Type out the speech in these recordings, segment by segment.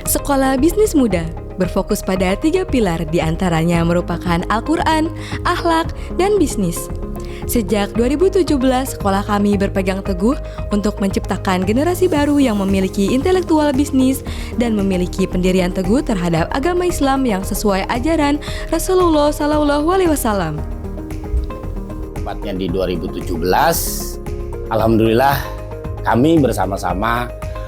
Sekolah Bisnis Muda berfokus pada 3 pilar, diantaranya merupakan Al-Quran, akhlak, dan bisnis. Sejak 2017, sekolah kami berpegang teguh untuk menciptakan generasi baru yang memiliki intelektual bisnis dan memiliki pendirian teguh terhadap agama Islam yang sesuai ajaran Rasulullah SAW. Tepatnya di 2017, alhamdulillah kami bersama-sama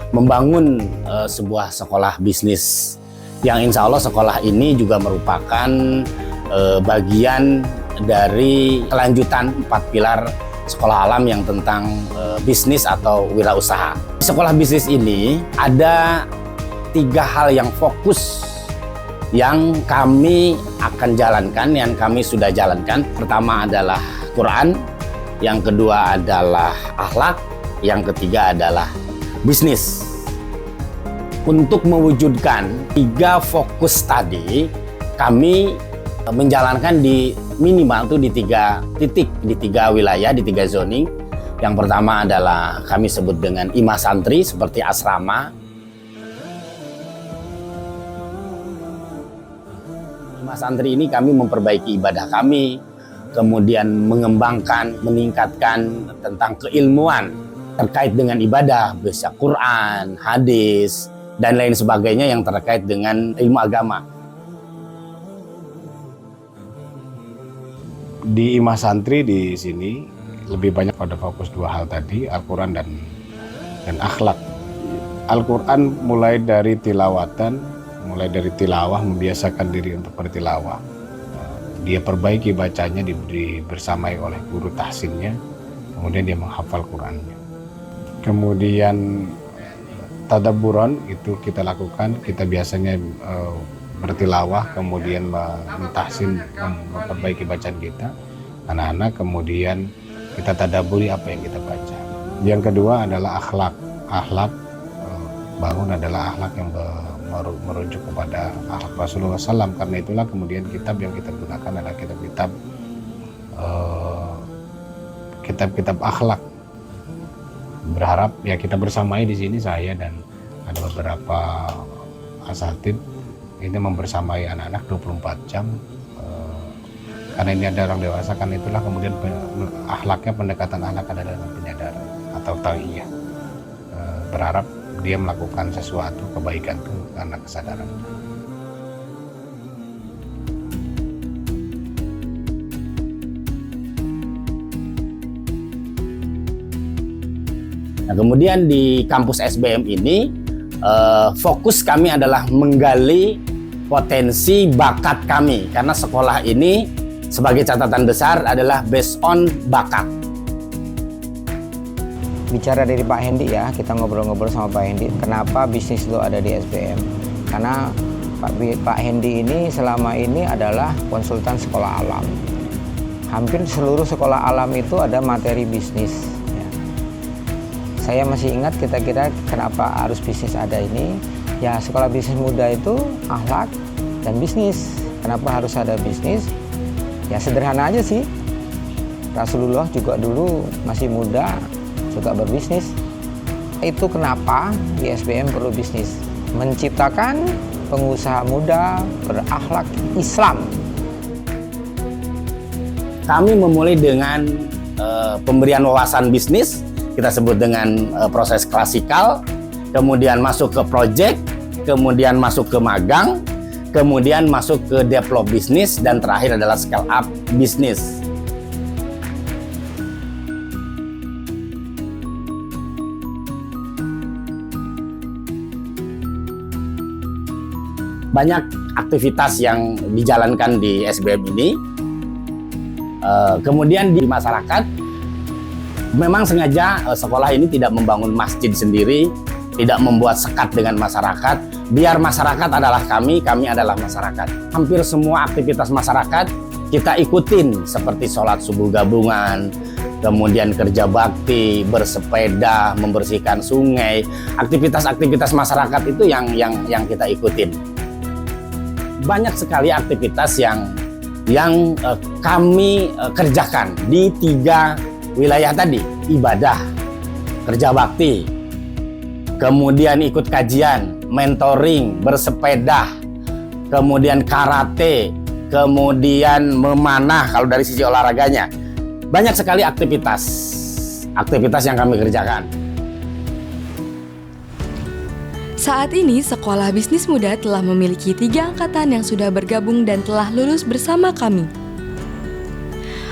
membangun sebuah sekolah bisnis yang insya Allah sekolah ini juga merupakan bagian dari kelanjutan 4 pilar sekolah alam yang tentang bisnis atau wirausaha. Di sekolah bisnis ini ada 3 hal yang fokus yang kami akan jalankan, yang kami sudah jalankan. Pertama adalah Quran, yang kedua adalah akhlak, yang ketiga adalah bisnis. Untuk mewujudkan 3 fokus tadi, kami menjalankan di minimal tuh di 3 titik, di 3 wilayah, di 3 zoning. Yang pertama adalah kami sebut dengan IMA Santri seperti asrama. IMA Santri ini kami memperbaiki ibadah kami, kemudian mengembangkan, meningkatkan tentang keilmuan terkait dengan ibadah, bisa Quran, hadis, dan lain sebagainya yang terkait dengan ilmu agama. Di IMA Santri di sini lebih banyak pada fokus 2 hal tadi, Al-Quran dan akhlak. Al-Quran mulai dari tilawatan, mulai dari tilawah, membiasakan diri untuk bertilawah. Dia perbaiki bacanya, bersamai oleh guru tahsinnya, kemudian dia menghafal Qurannya. Kemudian tadabburan itu kita lakukan, kita biasanya bertilawah, kemudian mentahsin, memperbaiki bacaan kita, anak-anak, kemudian kita tadabburi apa yang kita baca. Yang kedua adalah akhlak. Akhlak bangun adalah akhlak yang merujuk kepada akhlak Rasulullah SAW. Karena itulah kemudian kitab yang kita gunakan adalah kitab-kitab akhlak. Berharap ya kita bersamai di sini, saya dan ada beberapa asatid ini membersamai anak-anak 24 jam karena ini ada orang dewasa, kan itulah kemudian akhlaknya, pendekatan anak adalah dalam penyadaran atau ta'iyah. Berharap dia melakukan sesuatu kebaikan itu karena kesadaran. Nah, kemudian di kampus SBM ini fokus kami adalah menggali potensi bakat kami, karena sekolah ini sebagai catatan besar adalah based on bakat. Bicara dari Pak Hendi ya, kita ngobrol-ngobrol sama Pak Hendi, kenapa bisnis itu ada di SBM? Karena Pak Hendi ini selama ini adalah konsultan sekolah alam. Hampir seluruh sekolah alam itu ada materi bisnis. Saya masih ingat kira-kira kenapa harus bisnis ada ini. Ya, sekolah bisnis muda itu akhlak dan bisnis. Kenapa harus ada bisnis? Ya sederhana aja sih. Rasulullah juga dulu masih muda juga berbisnis. Itu kenapa di SBM perlu bisnis. Menciptakan pengusaha muda berakhlak Islam. Kami memulai dengan pemberian wawasan bisnis. Kita sebut dengan proses klasikal, kemudian masuk ke project, kemudian masuk ke magang, kemudian masuk ke develop bisnis, dan terakhir adalah scale up bisnis. Banyak aktivitas yang dijalankan di SBM ini. Kemudian di masyarakat, memang sengaja sekolah ini tidak membangun masjid sendiri, tidak membuat sekat dengan masyarakat. Biar masyarakat adalah kami adalah masyarakat. Hampir semua aktivitas masyarakat kita ikutin, seperti sholat subuh gabungan, kemudian kerja bakti, bersepeda, membersihkan sungai. Aktivitas-aktivitas masyarakat itu yang kita ikutin. Banyak sekali aktivitas yang kami kerjakan di 3 wilayah tadi, ibadah, kerja bakti, kemudian ikut kajian, mentoring, bersepeda, kemudian karate, kemudian memanah kalau dari sisi olahraganya. Banyak sekali aktivitas yang kami kerjakan. Saat ini, Sekolah Bisnis Muda telah memiliki 3 angkatan yang sudah bergabung dan telah lulus bersama kami.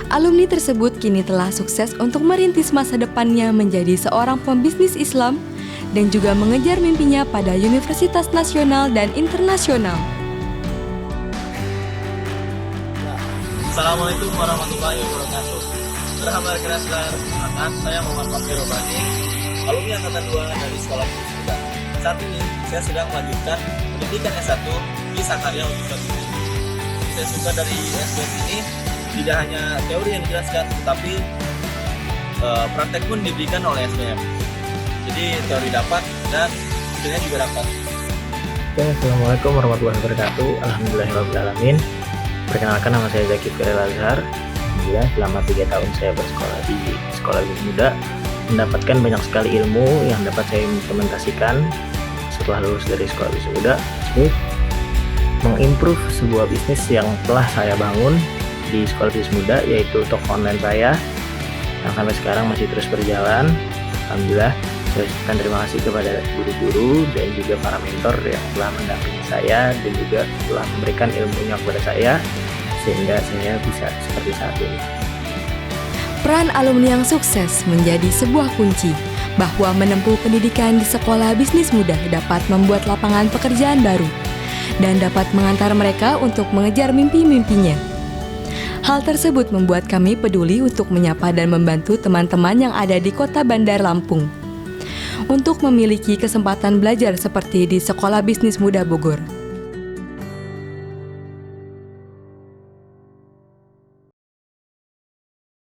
Alumni tersebut kini telah sukses untuk merintis masa depannya menjadi seorang pembisnis Islam dan juga mengejar mimpinya pada universitas nasional dan internasional. Assalamualaikum warahmatullahi wabarakatuh. Berhamdulillah, saya Muhammad Fakir Robani, alumni angkatan 2 dari Sekolah Bisnis Muda. Saat ini saya sedang melanjutkan pendidikan S1 di Sakarya Universitas. Saya suka dari SBM ini tidak hanya teori yang dijelaskan, tetapi praktek pun diberikan oleh SBM. Jadi teori dapat dan hasilnya juga dapat. Assalamualaikum warahmatullahi wabarakatuh. Alhamdulillahirrahmanirrahim. Perkenalkan, nama saya Zakif Khairil Azhar. Alhamdulillah selama 3 tahun saya bersekolah di Sekolah Bisnis Muda, mendapatkan banyak sekali ilmu yang dapat saya implementasikan setelah lulus dari Sekolah Bisnis Muda, mengimprove sebuah bisnis yang telah saya bangun di Sekolah Bisnis Muda, yaitu toko online saya yang sampai sekarang masih terus berjalan. Alhamdulillah, saya ucapkan terima kasih kepada guru-guru dan juga para mentor yang telah mendampingi saya dan juga telah memberikan ilmunya kepada saya sehingga saya bisa seperti saat ini. Peran alumni yang sukses menjadi sebuah kunci bahwa menempuh pendidikan di Sekolah Bisnis Muda dapat membuat lapangan pekerjaan baru dan dapat mengantar mereka untuk mengejar mimpi-mimpinya. Hal tersebut membuat kami peduli untuk menyapa dan membantu teman-teman yang ada di Kota Bandar Lampung untuk memiliki kesempatan belajar seperti di Sekolah Bisnis Muda Bogor.